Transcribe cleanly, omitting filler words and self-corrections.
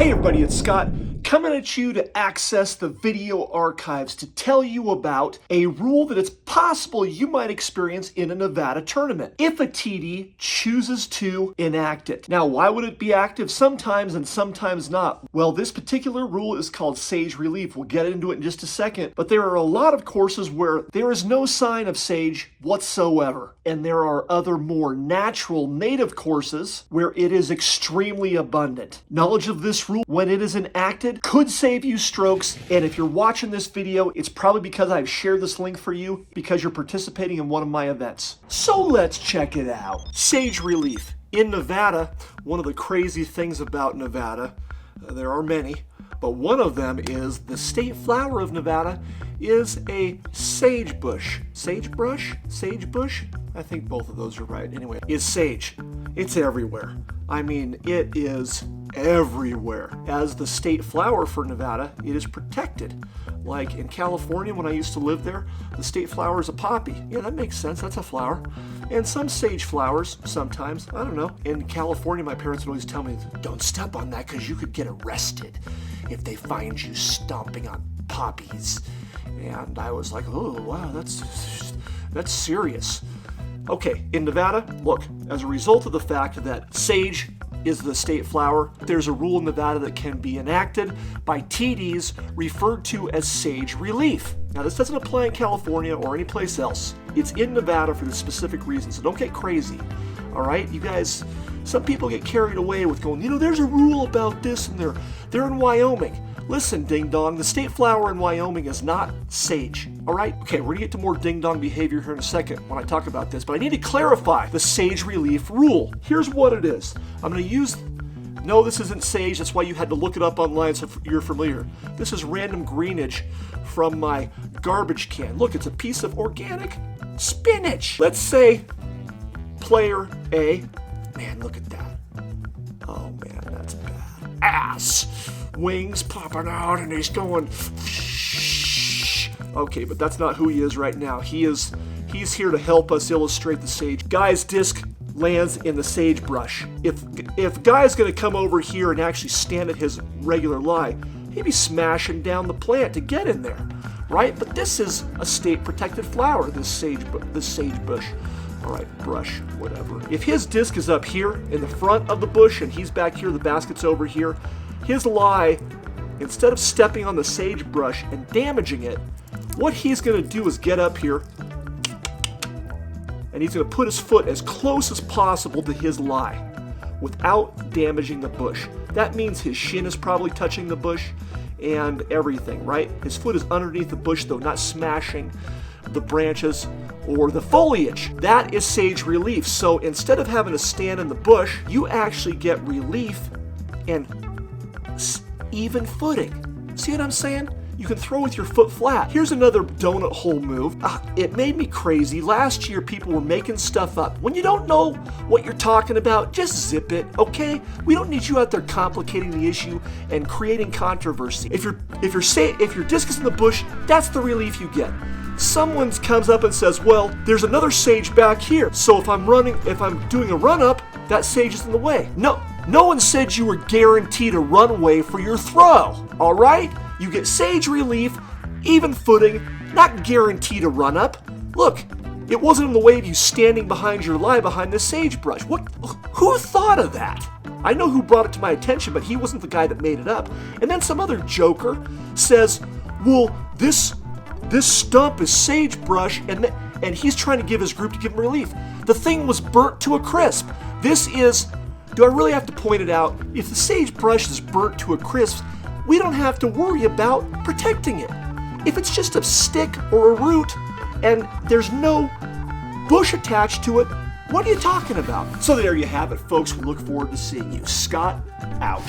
Hey everybody, it's Scott coming at you to access the video archives to tell you about a rule that it's possible you might experience in a Nevada tournament if a TD chooses to enact it. Now, why would it be active sometimes and sometimes not? Well, this particular rule is called Sage Relief. We'll get into it in just a second, but there are a lot of courses where there is no sign of sage whatsoever, and there are other more natural native courses where it is extremely abundant. Knowledge of this rule when it is enacted could save you strokes, and if you're watching this video, it's probably because I've shared this link for you because you're participating in one of my events. So let's check it out. Sage Relief. In Nevada, one of the crazy things about Nevada, there are many, but one of them is the state flower of Nevada is a sagebush. Sagebrush? Sagebush? I think both of those are right. Anyway, is sage. It's everywhere. I mean, it is everywhere. As the state flower for Nevada, it is protected. Like in California, when I used to live there, the state flower is a poppy. Yeah, that makes sense. That's a flower. And some sage flowers, sometimes. I don't know. In California, my parents would always tell me, don't step on that because you could get arrested if they find you stomping on poppies. And I was like, oh, wow, that's serious. Okay, in Nevada, look, as a result of the fact that sage is the state flower, there's a rule in Nevada that can be enacted by TDs referred to as Sage Relief. Now, this doesn't apply in California or any place else. It's in Nevada for the specific reason, so don't get crazy, all right? You guys, some people get carried away with going, you know, there's a rule about this, and they're in Wyoming. Listen, ding dong, the state flower in Wyoming is not sage, all right? Okay, we're gonna get to more ding dong behavior here in a second when I talk about this, but I need to clarify the Sage Relief rule. Here's what it is. I'm gonna use, no, this isn't sage, that's why you had to look it up online so you're familiar. This is random greenage from my garbage can. Look, it's a piece of organic spinach. Let's say player A, man, look at that. Oh man, that's bad. Ass. Wings popping out and he's going okay, but that's not who he is right now. He's here to help us illustrate the sage. Guy's disc lands in the sagebrush. If Guy's gonna come over here and actually stand at his regular lie, he'd be smashing down the plant to get in there, right? But this is a state protected flower, this sagebush. All right, brush, whatever. If his disc is up here in the front of the bush and he's back here, the basket's over here, his lie, instead of stepping on the sagebrush and damaging it, what he's going to do is get up here and he's going to put his foot as close as possible to his lie without damaging the bush. That means his shin is probably touching the bush and everything, right? His foot is underneath the bush, though, not smashing the branches or the foliage. That is Sage Relief. So instead of having to stand in the bush, you actually get relief and even footing. See what I'm saying? You can throw with your foot flat. Here's another donut hole move. It made me crazy. Last year, people were making stuff up. When you don't know what you're talking about, just zip it, okay? We don't need you out there complicating the issue and creating controversy. If your disc is in the bush, that's the relief you get. Someone comes up and says, well, there's another sage back here. So if I'm doing a run up, that sage is in the way. No one said you were guaranteed a runway for your throw, all right? You get sage relief, even footing, not guaranteed a run up. Look, it wasn't in the way of you standing behind your lie behind the sagebrush. Who thought of that? I know who brought it to my attention, but he wasn't the guy that made it up. And then some other joker says, well, this stump is sagebrush, and he's trying to give his group to give him relief. The thing was burnt to a crisp. This is, do I really have to point it out? If the sagebrush is burnt to a crisp, we don't have to worry about protecting it. If it's just a stick or a root and there's no bush attached to it, what are you talking about? So there you have it, folks. We look forward to seeing you. Scott, out.